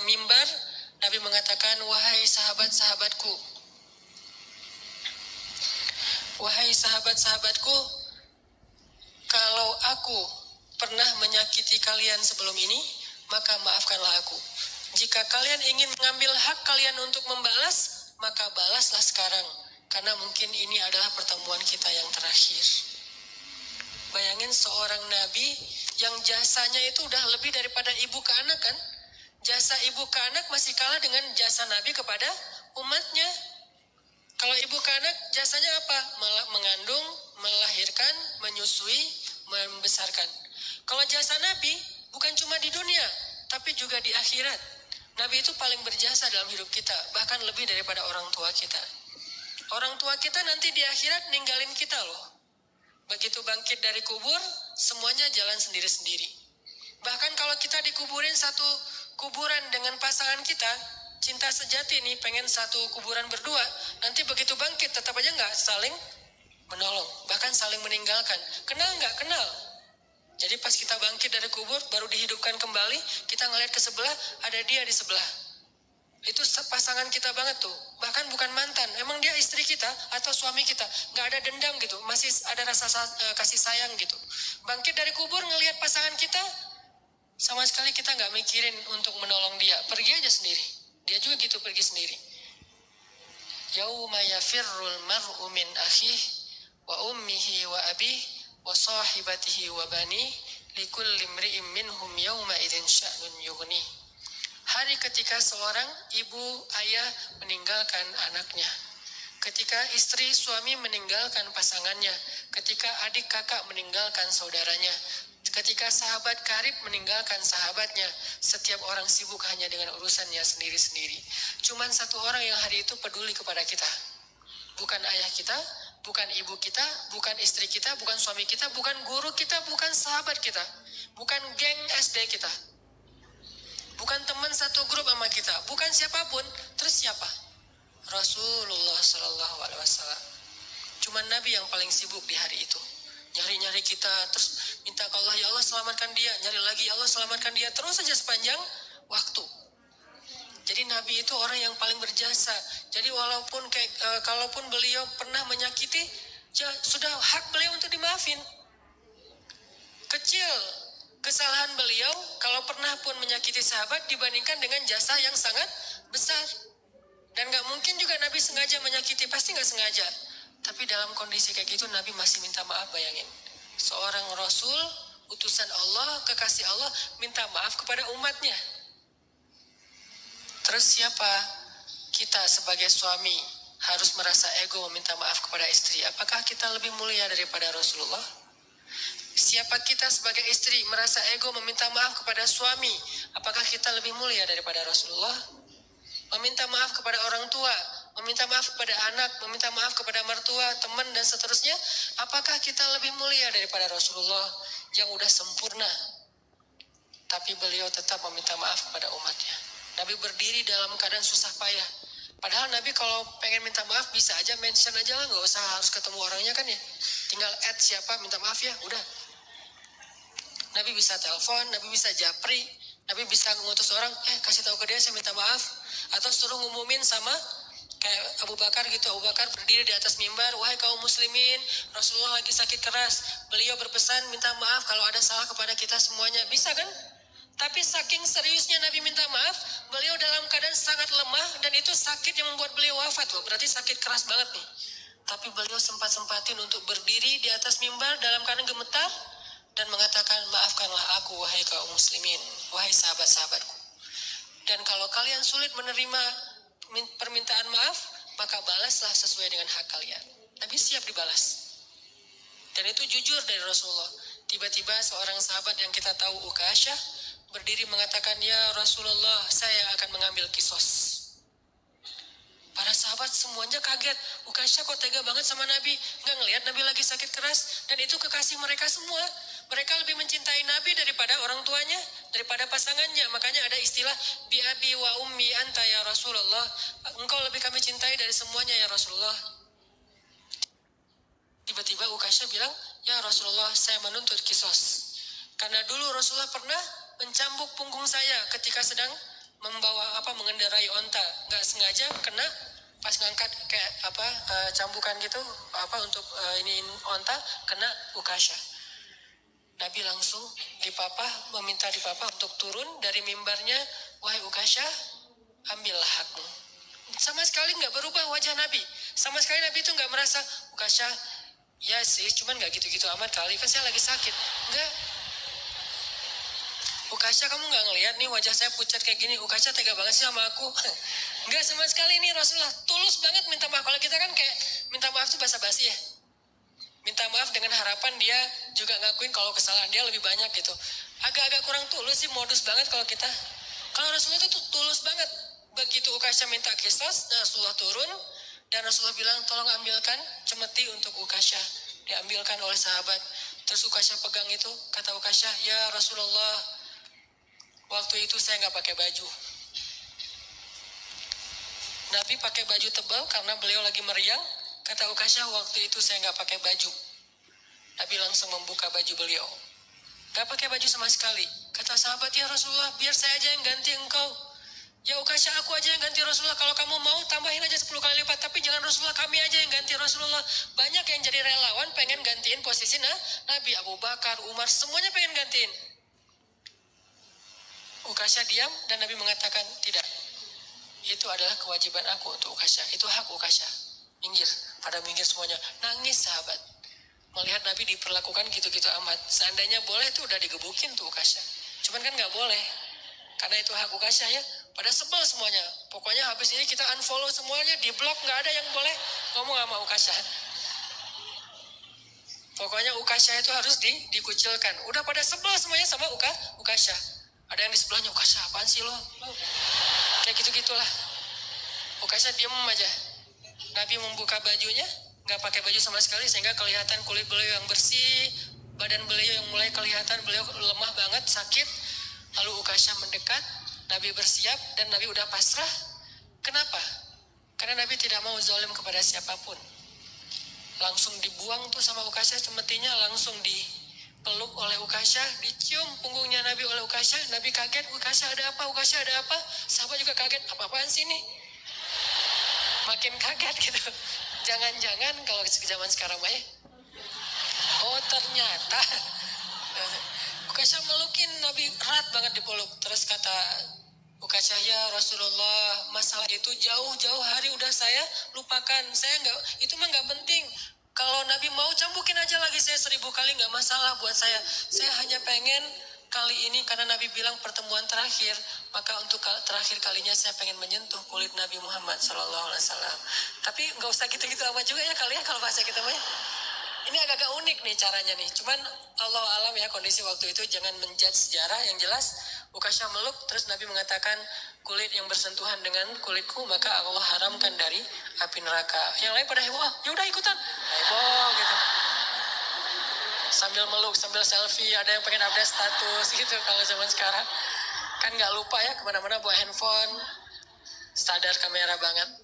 mimbar, Nabi mengatakan, wahai sahabat-sahabatku, wahai sahabat-sahabatku, kalau aku pernah menyakiti kalian sebelum ini, maka maafkanlah aku. Jika kalian ingin mengambil hak kalian untuk membalas, maka balaslah sekarang, karena mungkin ini adalah pertemuan kita yang terakhir. Bayangin seorang nabi yang jasanya itu udah lebih daripada ibu ke anak kan? Jasa ibu ke anak masih kalah dengan jasa nabi kepada umatnya. Kalau ibu ke anak jasanya apa? Mengandung, melahirkan, menyusui, membesarkan. Kalau jasa nabi bukan cuma di dunia, tapi juga di akhirat. Nabi itu paling berjasa dalam hidup kita, bahkan lebih daripada orang tua kita. Orang tua kita nanti di akhirat ninggalin kita loh. Begitu bangkit dari kubur, semuanya jalan sendiri-sendiri. Bahkan kalau kita dikuburin satu kuburan dengan pasangan kita, cinta sejati nih, pengen satu kuburan berdua, nanti begitu bangkit tetap aja nggak saling menolong, bahkan saling meninggalkan. Kenal nggak? Kenal. Jadi pas kita bangkit dari kubur, baru dihidupkan kembali, kita ngeliat ke sebelah, ada dia di sebelah. Itu pasangan kita banget tuh. Bahkan bukan mantan, emang dia istri kita atau suami kita. Gak ada dendam gitu, masih ada rasa kasih sayang gitu. Bangkit dari kubur, ngelihat pasangan kita, sama sekali kita gak mikirin untuk menolong dia. Pergi aja sendiri. Dia juga gitu, pergi sendiri. Yauma yafirrul mar'u min akhih, wa ummihi wa abih, wa sahibatihi wa bani, likulli imri'in minhum yawma idzin sya'nun yughni. Hari ketika seorang ibu ayah meninggalkan anaknya, ketika istri suami meninggalkan pasangannya, ketika adik kakak meninggalkan saudaranya, ketika sahabat karib meninggalkan sahabatnya, setiap orang sibuk hanya dengan urusannya sendiri-sendiri. Cuman satu orang yang hari itu peduli kepada kita. Bukan ayah kita, bukan ibu kita, bukan istri kita, bukan suami kita, bukan guru kita, bukan sahabat kita, bukan geng SD kita, bukan teman satu grup sama kita, bukan siapapun. Terus siapa? Rasulullah Sallallahu Alaihi Wasallam. Cuman Nabi yang paling sibuk di hari itu. Nyari-nyari kita, terus minta ke Allah, ya Allah selamatkan dia, nyari lagi, ya Allah selamatkan dia, terus saja sepanjang waktu. Jadi Nabi itu orang yang paling berjasa. Jadi walaupun kalaupun beliau pernah menyakiti, ya sudah hak beliau untuk dimaafin. Kecil kesalahan beliau kalau pernah pun menyakiti sahabat dibandingkan dengan jasa yang sangat besar. Dan gak mungkin juga Nabi sengaja menyakiti, pasti gak sengaja. Tapi dalam kondisi kayak gitu Nabi masih minta maaf, bayangin. Seorang Rasul, utusan Allah, kekasih Allah, minta maaf kepada umatnya. Terus siapa? Kita sebagai suami harus merasa ego meminta maaf kepada istri. Apakah kita lebih mulia daripada Rasulullah? Siapa kita sebagai istri merasa ego meminta maaf kepada suami? Apakah kita lebih mulia daripada Rasulullah? Meminta maaf kepada orang tua, meminta maaf kepada anak, meminta maaf kepada mertua, teman, dan seterusnya. Apakah kita lebih mulia daripada Rasulullah yang udah sempurna? Tapi beliau tetap meminta maaf kepada umatnya. Nabi berdiri dalam keadaan susah payah. Padahal Nabi kalau pengen minta maaf bisa aja mention aja lah, nggak usah harus ketemu orangnya kan ya. Tinggal add siapa minta maaf ya, udah. Nabi bisa telepon, Nabi bisa japri, Nabi bisa ngutus orang, kasih tahu ke dia saya minta maaf. Atau suruh ngumumin sama kayak Abu Bakar gitu. Abu Bakar berdiri di atas mimbar, wahai kaum muslimin, Rasulullah lagi sakit keras. Beliau berpesan minta maaf kalau ada salah kepada kita semuanya. Bisa kan? Tapi saking seriusnya Nabi minta maaf, beliau dalam keadaan sangat lemah dan itu sakit yang membuat beliau wafat loh. Berarti sakit keras banget nih. Tapi beliau sempat-sempatin untuk berdiri di atas mimbar dalam keadaan gemetar dan mengatakan, maafkanlah aku wahai kaum muslimin, wahai sahabat-sahabatku. Dan kalau kalian sulit menerima permintaan maaf, maka balaslah sesuai dengan hak kalian. Nabi siap dibalas. Dan itu jujur dari Rasulullah. Tiba-tiba seorang sahabat yang kita tahu, Ukasyah, berdiri mengatakan, ya Rasulullah, saya akan mengambil kisos. Para sahabat semuanya kaget. Ukasyah kok tega banget sama Nabi, nggak ngelihat Nabi lagi sakit keras. Dan itu kekasih mereka semua. Mereka lebih mencintai Nabi daripada orang tuanya, daripada pasangannya. Makanya ada istilah bi abi wa ummi anta ya Rasulullah. Engkau lebih kami cintai dari semuanya ya Rasulullah. Tiba-tiba Ukasyah bilang, ya Rasulullah, saya menuntut kisos. Karena dulu Rasulullah pernah mencambuk punggung saya ketika sedang mengendarai onta, nggak sengaja kena pas ngangkat kayak cambukan gitu untuk iniin onta, kena Ukasha. Nabi langsung meminta dipapah untuk turun dari mimbarnya. Wahai Ukasha, ambillah hakmu. Sama sekali nggak berubah wajah Nabi. Sama sekali Nabi itu nggak merasa, Ukasha, ya sih, cuman nggak gitu-gitu amat kali, kan saya lagi sakit. Nggak. Ukasha, kamu nggak ngelihat nih wajah saya pucat kayak gini. Ukasha tega banget sih sama aku. Nggak sama sekali, ini Rasulullah tulus banget minta maaf. Kalau kita kan kayak minta maaf tuh basa-basi ya. Minta maaf dengan harapan dia juga ngakuin kalau kesalahan dia lebih banyak gitu. Agak-agak kurang tulus sih, modus banget kalau kita. Kalau Rasulullah itu tulus banget. Begitu Ukasha minta kisos, Rasulullah turun dan Rasulullah bilang, tolong ambilkan cemeti untuk Ukasha. Diambilkan oleh sahabat. Terus Ukasha pegang itu, kata Ukasha, ya Rasulullah, waktu itu saya nggak pakai baju. Nabi pakai baju tebal karena beliau lagi meriang. Kata Ukasha, waktu itu saya nggak pakai baju. Nabi langsung membuka baju beliau. Nggak pakai baju sama sekali. Kata sahabat, ya Rasulullah, biar saya aja yang ganti engkau. Ya Ukasha, aku aja yang ganti Rasulullah. Kalau kamu mau, tambahin aja 10 kali lipat. Tapi jangan Rasulullah, kami aja yang ganti Rasulullah. Banyak yang jadi relawan pengen gantiin posisi Nabi. Abu Bakar, Umar, semuanya pengen gantiin. Ukasha diam dan Nabi mengatakan, tidak. Itu adalah kewajiban aku untuk Ukasha. Itu hak Ukasha. Minggir. Pada minggir semuanya. Nangis sahabat. Melihat Nabi diperlakukan gitu-gitu amat. Seandainya boleh tuh udah digebukin tuh Ukasha. Cuman kan nggak boleh. Karena itu hak Ukasha ya. Pada sebel semuanya. Pokoknya habis ini kita unfollow semuanya. Di blog nggak ada yang boleh ngomong sama Ukasha. Pokoknya Ukasha itu harus dikucilkan. Udah pada sebel semuanya sama Ukasha. Ada yang di sebelahnya, Ukasha apaan sih lo? Kayak gitu-gitulah. Ukasha diem aja. Nabi membuka bajunya, nggak pakai baju sama sekali sehingga kelihatan kulit beliau yang bersih, badan beliau yang mulai kelihatan beliau lemah banget, sakit. Lalu Ukasha mendekat, Nabi bersiap dan Nabi udah pasrah. Kenapa? Karena Nabi tidak mau zalim kepada siapapun. Langsung dibuang tuh sama Ukasha cemetinya, langsung dipeluk oleh Ukasha, dicium punggungnya Nabi oleh Ukasha. Nabi kaget, Ukasha ada apa? Ukasha ada apa? Sahabat juga kaget, apa-apaan sih ini? Makin kaget gitu. Jangan-jangan kalau zaman sekarang ya. Oh ternyata Ukasha melukin Nabi erat banget dipeluk. Terus kata Ukasha, ya Rasulullah, masalah itu jauh-jauh hari udah saya lupakan. Saya itu mah nggak penting. Kalau Nabi mau cambukin aja lagi saya 1000 kali, nggak masalah buat saya. Saya hanya pengen kali ini karena Nabi bilang pertemuan terakhir, maka untuk terakhir kalinya saya pengen menyentuh kulit Nabi Muhammad SAW. Tapi nggak usah gitu-gitu amat juga ya kali ya kalau bahasa kita mah. Ini agak-agak unik nih caranya nih. Cuman Allah alam ya kondisi waktu itu, jangan menjudge sejarah. Yang jelas Ukasha meluk, terus Nabi mengatakan kulit yang bersentuhan dengan kulitku maka Allah haramkan dari api neraka. Yang lain pada heboh, yaudah ikutan. Heboh gitu. Sambil meluk, sambil selfie, ada yang pengen update status gitu kalau zaman sekarang. Kan nggak lupa ya kemana-mana bawa handphone, sadar kamera banget.